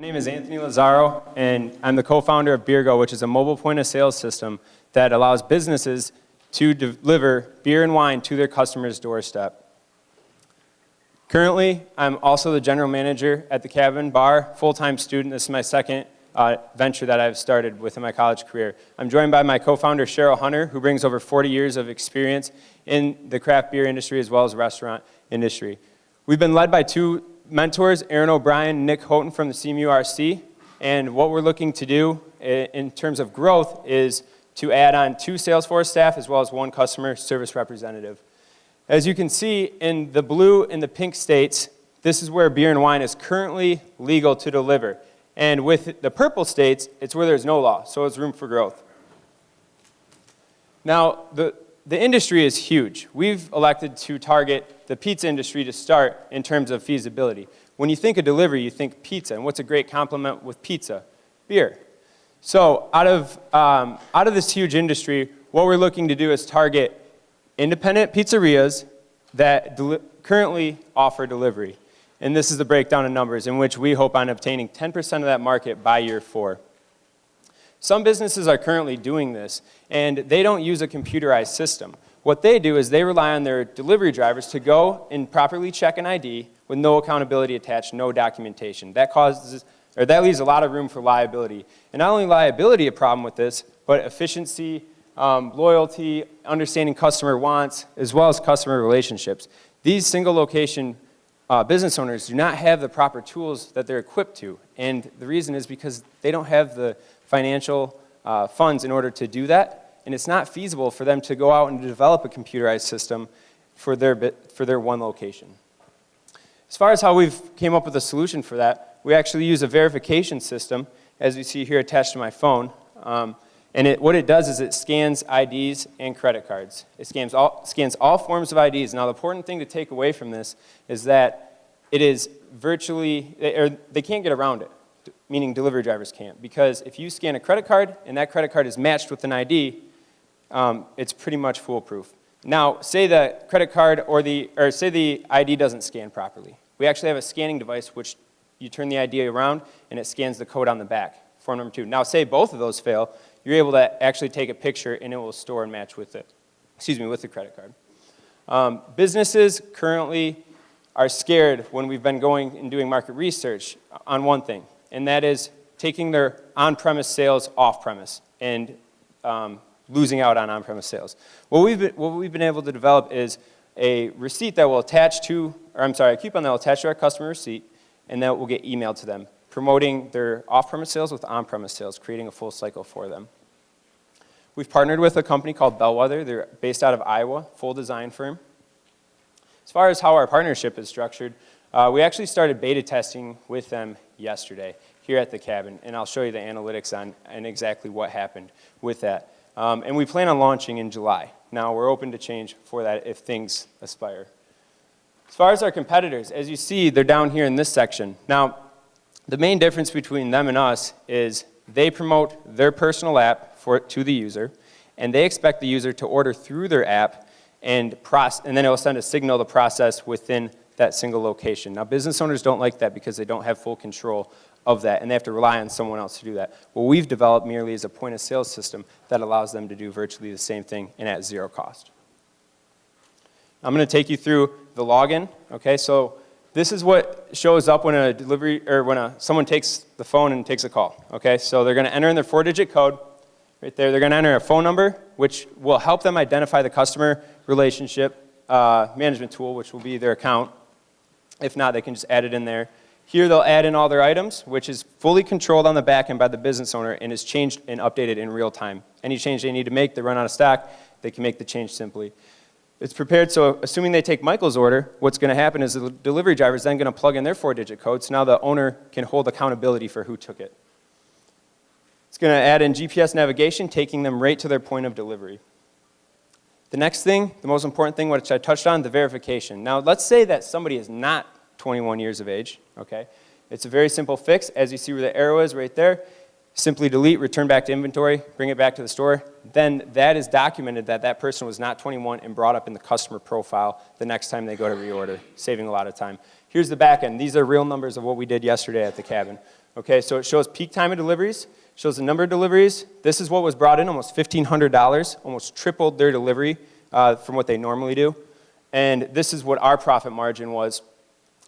My name is Anthony Lazaro, and I'm the co-founder of Beergo, which is a mobile point-of-sale system that allows businesses to deliver beer and wine to their customers' doorstep. Currently, I'm also the general manager at the Cabin Bar, full-time student. This is my second venture that I've started within my college career. I'm joined by my co-founder, Cheryl Hunter, who brings over 40 years of experience in the craft beer industry as well as restaurant industry. We've been led by two mentors, Aaron O'Brien and Nick Houghton from the CMURC, and what we're looking to do in terms of growth is to add on 2 Salesforce staff as well as 1 customer service representative. As you can see in the blue and the pink states, this is where beer and wine is currently legal to deliver. And with the purple states, it's where there's no law, so it's room for growth. Now, the industry is huge. We've elected to target the pizza industry to start in terms of feasibility. When you think of delivery, you think pizza, and what's a great complement with pizza? Beer. So out of this huge industry, what we're looking to do is target independent pizzerias that currently offer delivery. And this is the breakdown of numbers in which we hope on obtaining 10% of that market by year 4. Some businesses are currently doing this, and they don't use a computerized system. What they do is they rely on their delivery drivers to go and properly check an ID with no accountability attached, no documentation. That leaves a lot of room for liability. And not only liability a problem with this, but efficiency, loyalty, understanding customer wants, as well as customer relationships. These single location business owners do not have the proper tools that they're equipped to. And the reason is because they don't have the financial funds in order to do that. And it's not feasible for them to go out and develop a computerized system for their one location. As far as how we've came up with a solution for that, we actually use a verification system, as you see here attached to my phone. What it does is it scans IDs and credit cards. It scans all forms of IDs. Now, the important thing to take away from this is that it is they can't get around it, meaning delivery drivers can't. Because if you scan a credit card and that credit card is matched with an ID, it's pretty much foolproof. Now, say the credit card say the ID doesn't scan properly. We actually have a scanning device which you turn the ID around and it scans the code on the back, form number 2. Now, say both of those fail, you're able to actually take a picture and it will store and match with with the credit card. Businesses currently are scared when we've been going and doing market research on one thing, and that is taking their on-premise sales off-premise and losing out on on-premise sales. What we've been able to develop is a receipt that will attach to, a coupon that will attach to our customer receipt, and that will get emailed to them, promoting their off-premise sales with on-premise sales, creating a full cycle for them. We've partnered with a company called Bellwether. They're based out of Iowa, full design firm. As far as how our partnership is structured, we actually started beta testing with them yesterday here at the Cabin, and I'll show you the analytics on and exactly what happened with that. And we plan on launching in July. Now, we're open to change for that if things aspire. As far as our competitors, as you see, they're down here in this section. Now, the main difference between them and us is they promote their personal app to the user, and they expect the user to order through their app, and then it will send a signal to process within that single location. Now, business owners don't like that because they don't have full control of that, and they have to rely on someone else to do that. What we've developed merely is a point-of-sale system that allows them to do virtually the same thing and at 0 cost. I'm going to take you through the login. Okay, so this is what shows up when someone takes the phone and takes a call. Okay, so they're going to enter in their 4-digit code right there. They're going to enter a phone number, which will help them identify the customer relationship management tool, which will be their account. If not, they can just add it in there. Here they'll add in all their items, which is fully controlled on the back end by the business owner and is changed and updated in real time. Any change they need to make, they run out of stock, they can make the change simply. It's prepared, so assuming they take Michael's order, what's going to happen is the delivery driver is then going to plug in their 4-digit code, so now the owner can hold accountability for who took it. It's going to add in GPS navigation, taking them right to their point of delivery. The next thing, the most important thing, which I touched on, the verification. Now, let's say that somebody is not 21 years of age, okay? It's a very simple fix. As you see where the arrow is right there, simply delete, return back to inventory, bring it back to the store. Then that is documented that that person was not 21 and brought up in the customer profile the next time they go to reorder, saving a lot of time. Here's the back end. These are real numbers of what we did yesterday at the Cabin. Okay, so it shows peak time of deliveries, shows the number of deliveries. This is what was brought in, almost $1,500, almost tripled their delivery from what they normally do. And this is what our profit margin was.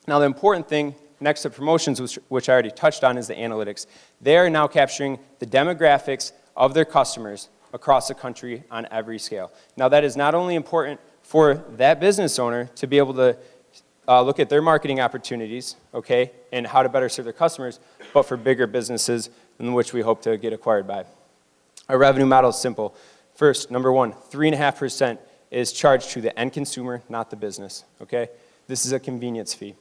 Now the important thing next to promotions, which I already touched on, is the analytics. They are now capturing the demographics of their customers across the country on every scale. Now that is not only important for that business owner to be able to look at their marketing opportunities, okay, and how to better serve their customers, but for bigger businesses in which we hope to get acquired by. Our revenue model is simple. First, number one, 3.5% is charged to the end consumer, not the business, okay? This is a convenience fee.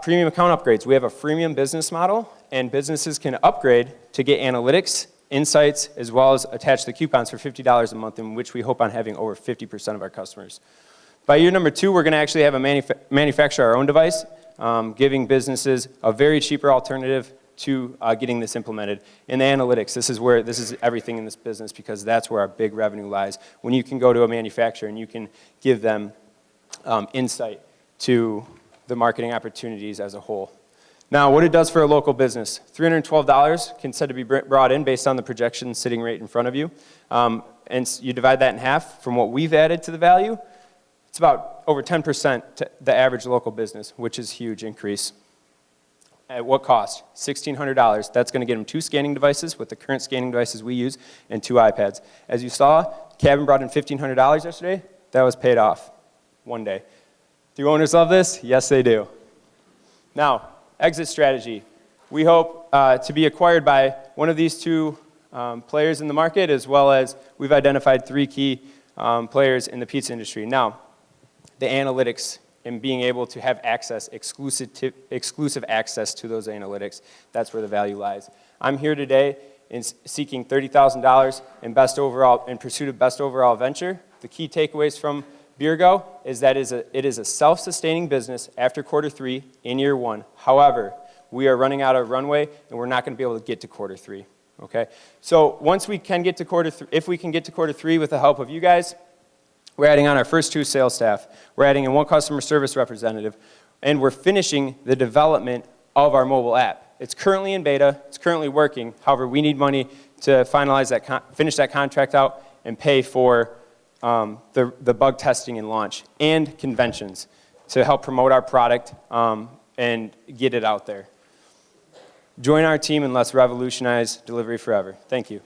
Premium account upgrades. We have a freemium business model, and businesses can upgrade to get analytics, insights, as well as attach the coupons for $50 a month, in which we hope on having over 50% of our customers. By year number 2, we're going to actually have a manufacture our own device, giving businesses a very cheaper alternative to getting this implemented. In the analytics, this is everything in this business, because that's where our big revenue lies. When you can go to a manufacturer and you can give them insight to the marketing opportunities as a whole. Now, what it does for a local business, $312 can said to be brought in based on the projection sitting right in front of you. And you divide that in half from what we've added to the value, it's about over 10% to the average local business, which is a huge increase. At what cost? $1,600. That's going to get them 2 scanning devices with the current scanning devices we use and 2 iPads. As you saw, Cabin brought in $1,500 yesterday. That was paid off one day. Do owners love this? Yes, they do. Now, exit strategy. We hope to be acquired by one of these 2 players in the market, as well as we've identified 3 key players in the pizza industry. Now, the analytics and being able to have access, exclusive access to those analytics, that's where the value lies. I'm here today in seeking $30,000 in pursuit of best overall venture. The key takeaways from Beergo is that it is a self-sustaining business after quarter 3 in year 1. However, we are running out of runway and we're not going to be able to get to quarter 3. Okay? So once we can get to quarter 3, if we can get to quarter 3 with the help of you guys, we're adding on our first 2 sales staff. We're adding in 1 customer service representative, and we're finishing the development of our mobile app. It's currently in beta. It's currently working. However, we need money to finalize that, finish that contract out, and pay for the bug testing and launch, and conventions to help promote our product and get it out there. Join our team and let's revolutionize delivery forever. Thank you.